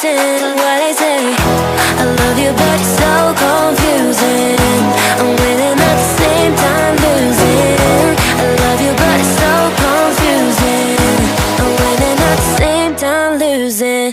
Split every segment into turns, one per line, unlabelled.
listen to what I say. I love you, but it's so confusing. I'm winning at the same time losing. I love you, but it's so confusing. I'm winning at the same time losing.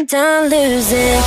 Time losing.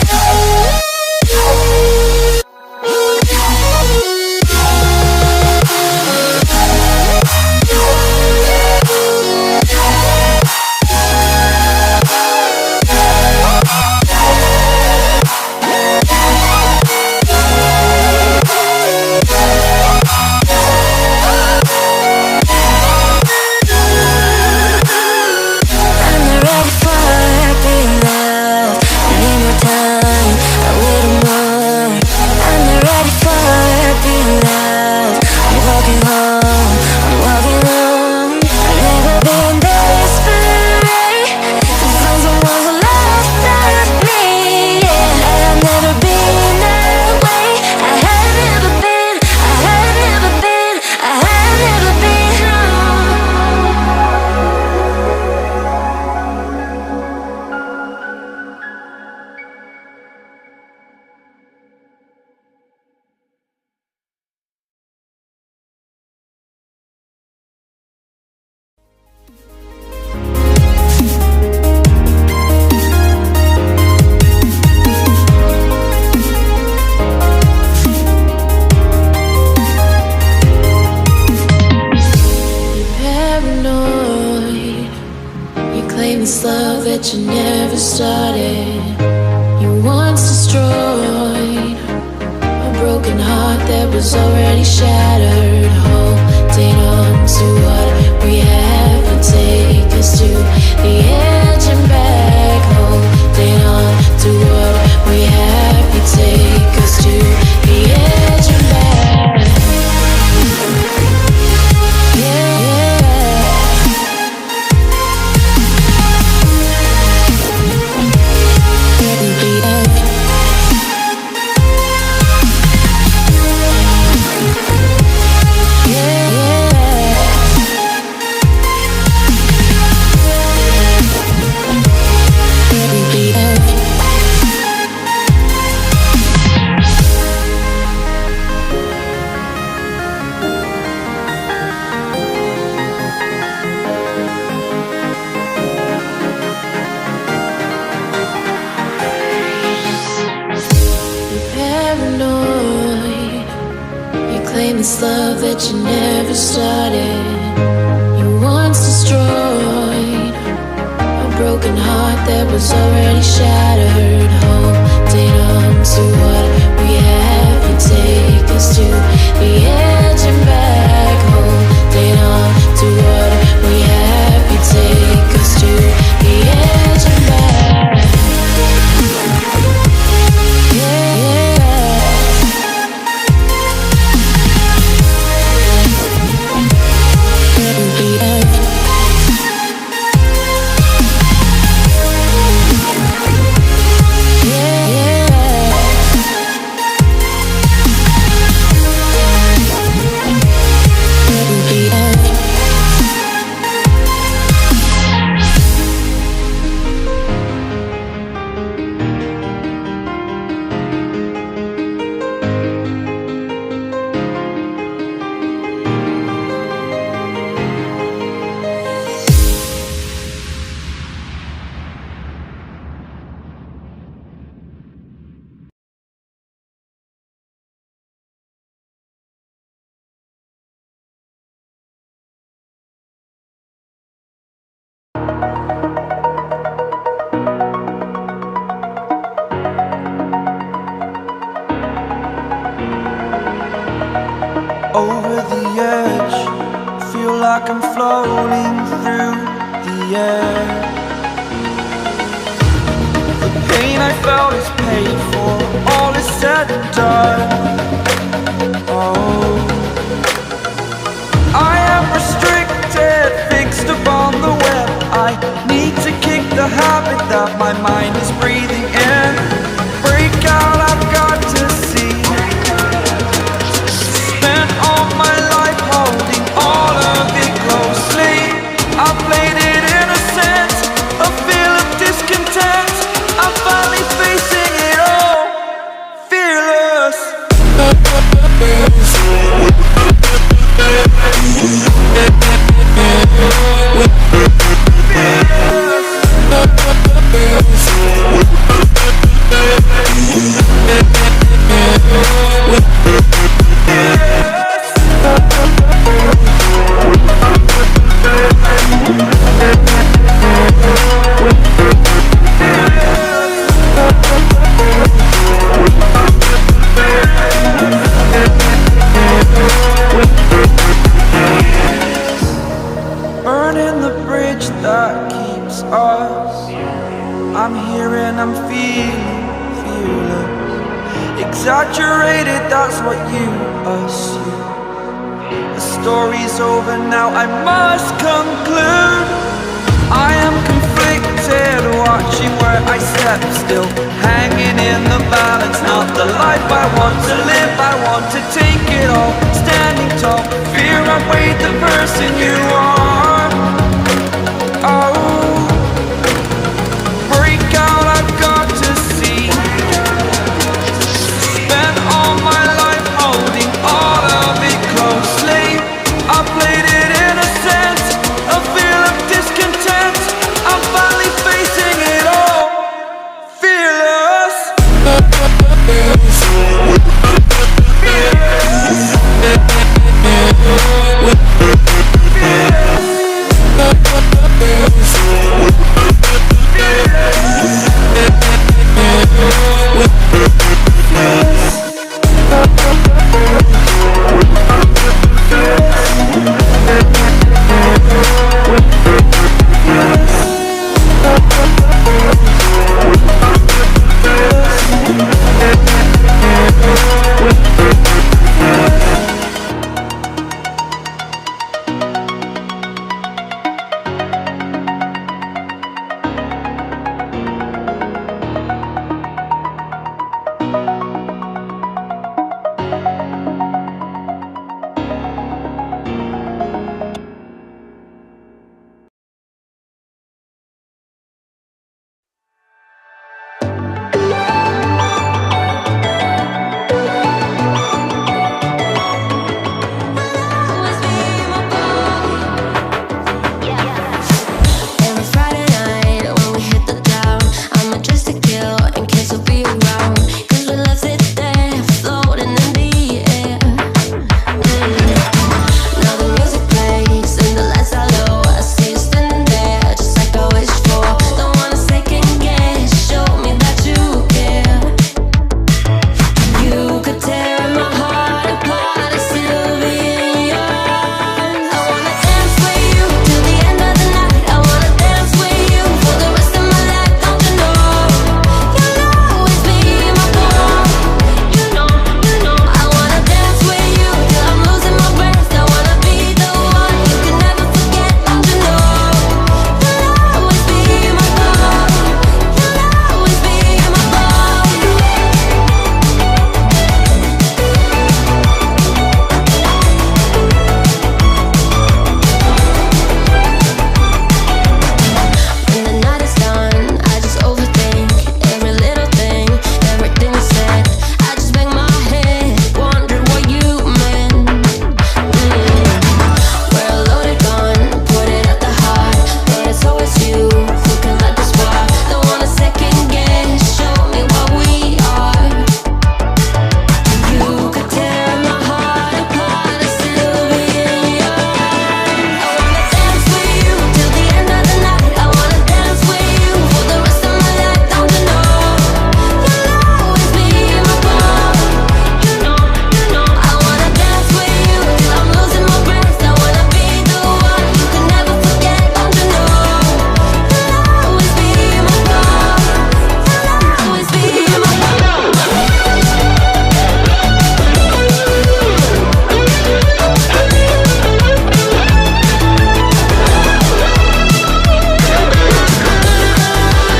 This love that you never started, you once destroyed a broken heart that was already shattered. Holding on to what we have and take us to the edge and back. Holding on to what we have and take us to the edge and back. This love that you never started, you once destroyed a broken heart that was already shattered. Holding on to what we have and take us to the edge and back. Holding on to what we have and take us to the edge and back. Yeah.
like I'm floating through the air. The pain I felt is paid for, all is said and done. Oh, I am restricted, fixed upon the web. I need to kick the habit that my mind is breathing in. Break out, I've got to see. Spent all my life holding all of it closely. I played it innocent, a feel of discontent. I'm finally facing it all, fearless. Burning the bridge that keeps us. I'm here and I'm feeling fearless. Exaggerated, that's what you assume. The story's over now, I must conclude. I am conflicted, watching where I step still, hanging in the balance. Not the life I want to live, I want to take it all.